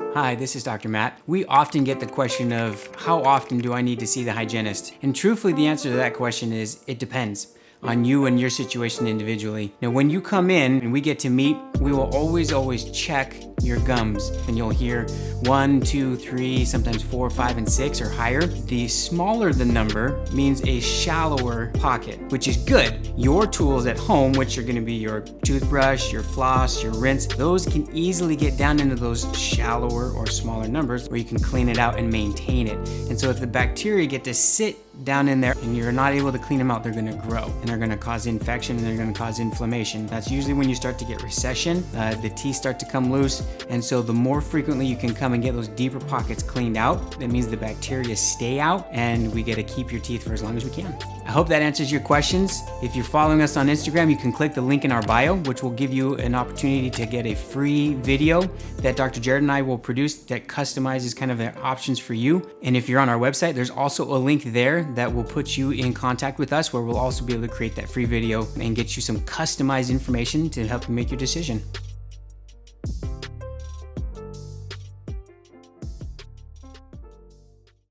Hi, this is Dr. Matt. We often get the question of how often do I need to see the hygienist? And truthfully, the answer to that question is it depends on you and your situation individually. Now, when you come in and we get to meet, we will always check your gums, and you'll hear 1, 2, 3, sometimes 4, 5, and 6 or higher. The smaller the number means a shallower pocket, which is good. Your tools at home, which are gonna be your toothbrush, your floss, your rinse, those can easily get down into those shallower or smaller numbers where you can clean it out and maintain it. And so if the bacteria get to sit down in there and you're not able to clean them out, they're gonna grow and they're gonna cause infection and they're gonna cause inflammation. That's usually when you start to get recession, the teeth start to come loose. And so the more frequently you can come and get those deeper pockets cleaned out, that means the bacteria stay out and we get to keep your teeth for as long as we can. I hope that answers your questions. If you're following us on Instagram, you can click the link in our bio, which will give you an opportunity to get a free video that Dr. Jared and I will produce that customizes kind of the options for you. And if you're on our website, there's also a link there that will put you in contact with us, where we'll also be able to create that free video and get you some customized information to help you make your decision.